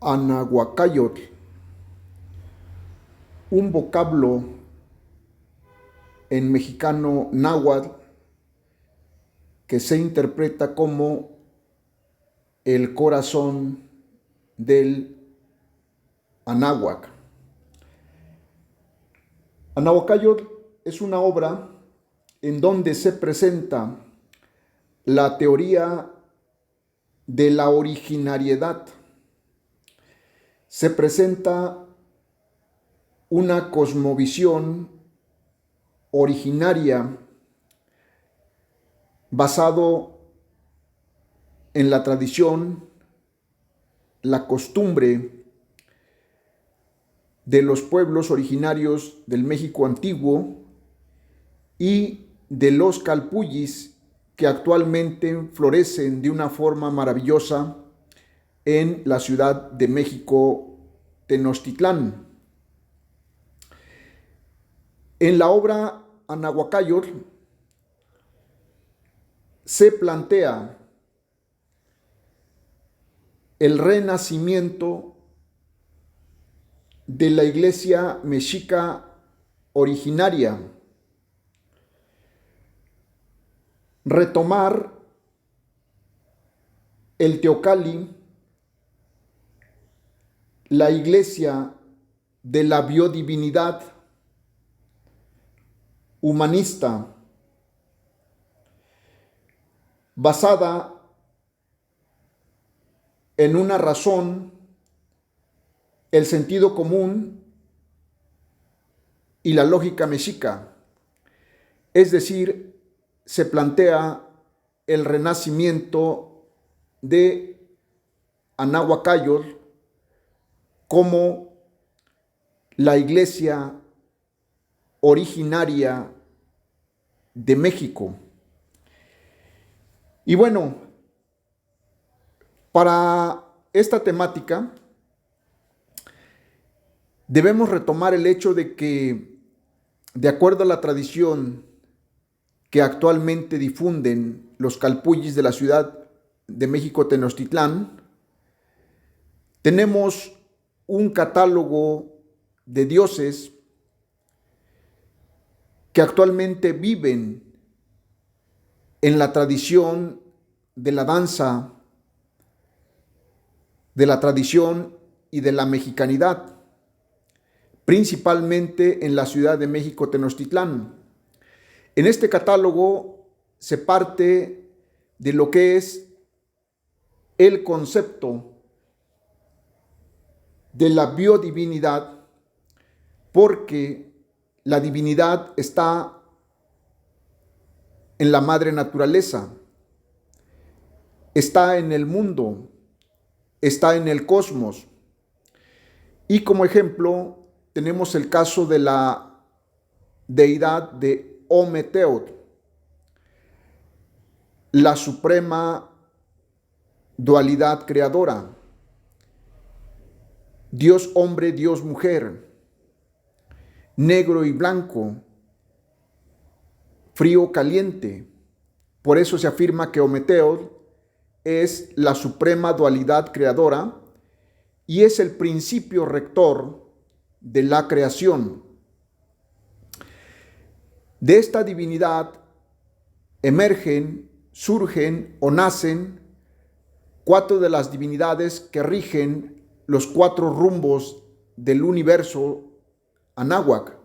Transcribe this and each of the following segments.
Anahuacayotl, un vocablo en mexicano náhuatl que se interpreta como el corazón del Anáhuac. Anahuacayotl es una obra en donde se presenta la teoría de la originariedad. Se presenta una cosmovisión originaria basado en la tradición, la costumbre de los pueblos originarios del México antiguo y de los calpullis que actualmente florecen de una forma maravillosa en la Ciudad de México, Tenochtitlán. En la obra Anahuacayotl se plantea el renacimiento de la iglesia mexica originaria, retomar el Teocalli, la iglesia de la biodivinidad humanista, basada en una razón, el sentido común y la lógica mexica. Es decir, se plantea el renacimiento de Anahuacayotl como la iglesia originaria de México. Y bueno, para esta temática debemos retomar el hecho de que, de acuerdo a la tradición que actualmente difunden los calpullis de la Ciudad de México, Tenochtitlán, tenemos un catálogo de dioses que actualmente viven en la tradición de la danza, de la tradición y de la mexicanidad, principalmente en la Ciudad de México, Tenochtitlán. En este catálogo se parte de lo que es el concepto de la biodivinidad, porque la divinidad está en la madre naturaleza, está en el mundo, está en el cosmos. Y como ejemplo tenemos el caso de la deidad de Ometeotl, la suprema dualidad creadora, Dios hombre, Dios mujer, negro y blanco, frío caliente. Por eso se afirma que Ometeotl es la suprema dualidad creadora y es el principio rector de la creación. De esta divinidad emergen, surgen o nacen 4 de las divinidades que rigen los 4 rumbos del universo Anáhuac.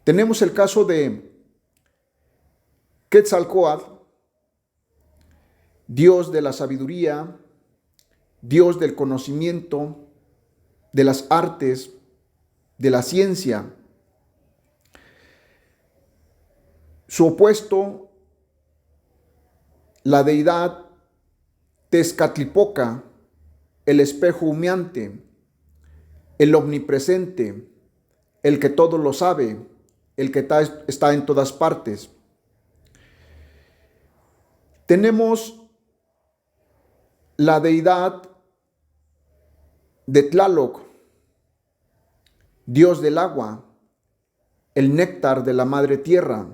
Tenemos el caso de Quetzalcóatl, Dios de la sabiduría, Dios del conocimiento, de las artes, de la ciencia. Su opuesto, la deidad Tezcatlipoca, el espejo humeante, el omnipresente, el que todo lo sabe, el que está en todas partes. Tenemos la deidad de Tlaloc, Dios del agua, el néctar de la madre tierra.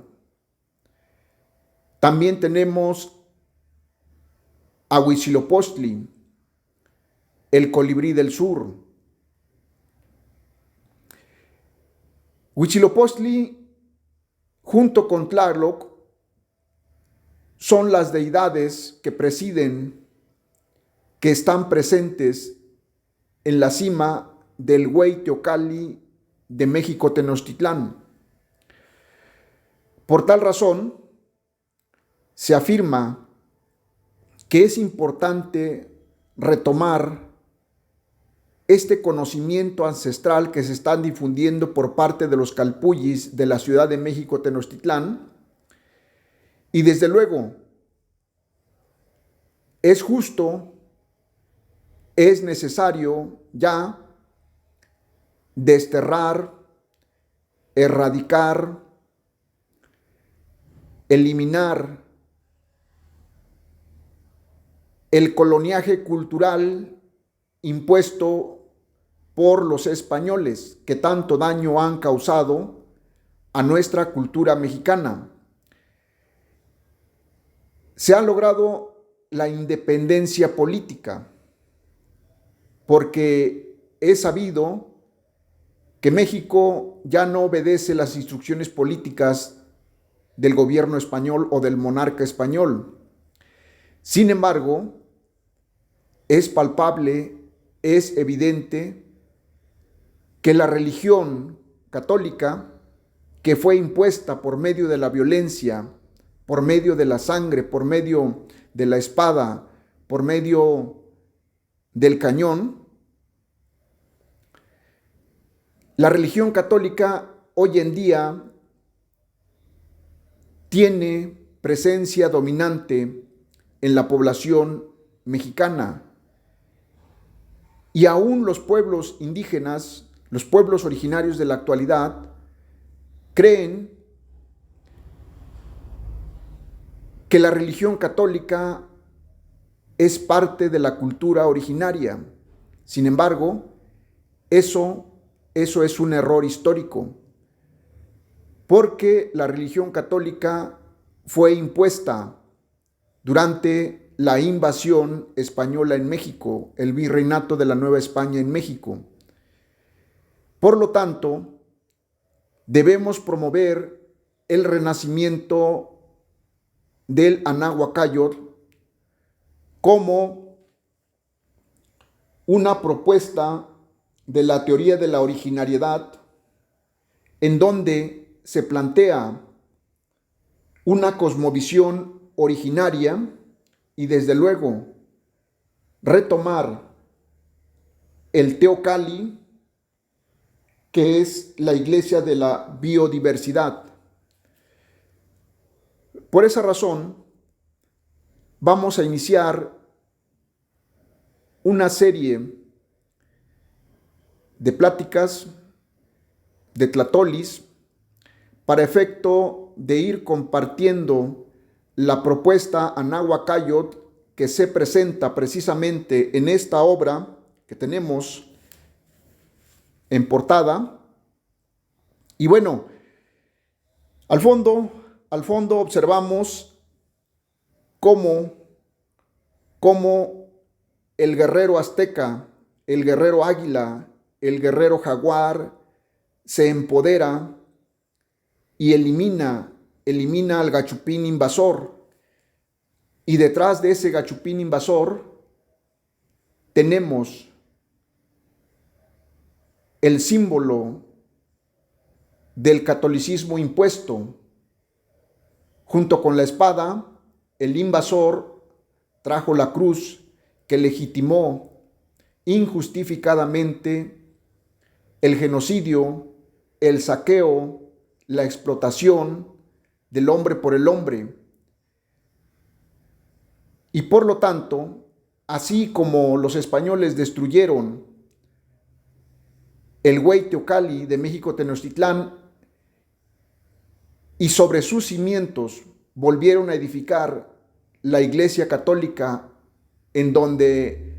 También tenemos a Huitzilopochtli, el colibrí del sur. Huitzilopochtli, junto con Tlaloc, son las deidades que presiden, que están presentes en la cima del Huey Teocalli de México Tenochtitlán. Por tal razón, se afirma que es importante retomar este conocimiento ancestral que se están difundiendo por parte de los calpullis de la Ciudad de México Tenochtitlán, y desde luego es justo, es necesario ya desterrar, erradicar, eliminar el coloniaje cultural impuesto por los españoles que tanto daño han causado a nuestra cultura mexicana. Se ha logrado la independencia política porque es sabido que México ya no obedece las instrucciones políticas del gobierno español o del monarca español. Sin embargo, es palpable, es evidente que la religión católica, que fue impuesta por medio de la violencia, por medio de la sangre, por medio de la espada, por medio del cañón, la religión católica hoy en día tiene presencia dominante en la población mexicana. Y aún los pueblos indígenas, los pueblos originarios de la actualidad, creen que la religión católica es parte de la cultura originaria. Sin embargo, eso es un error histórico, porque la religión católica fue impuesta durante la invasión española en México, el virreinato de la Nueva España en México. Por lo tanto, debemos promover el renacimiento del Anáhuac como una propuesta de la teoría de la originariedad, en donde se plantea una cosmovisión originaria y desde luego retomar el Teocalli, que es la iglesia de la biodiversidad. Por esa razón, vamos a iniciar una serie de pláticas de tlatolis para efecto de ir compartiendo la propuesta Anáhuac que se presenta precisamente en esta obra que tenemos en portada. Y bueno, al fondo observamos cómo el guerrero azteca, el guerrero águila, el guerrero jaguar se empodera y elimina al gachupín invasor. Y detrás de ese gachupín invasor tenemos el símbolo del catolicismo impuesto. Junto con la espada, el invasor trajo la cruz que legitimó injustificadamente el genocidio, el saqueo, la explotación del hombre por el hombre. Y por lo tanto, así como los españoles destruyeron el Huey Teocalli de México Tenochtitlán y sobre sus cimientos volvieron a edificar la Iglesia Católica, en donde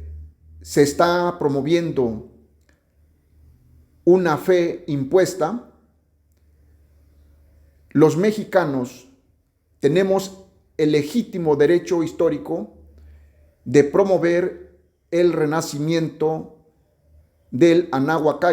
se está promoviendo una fe impuesta, los mexicanos tenemos el legítimo derecho histórico de promover el renacimiento del Anáhuac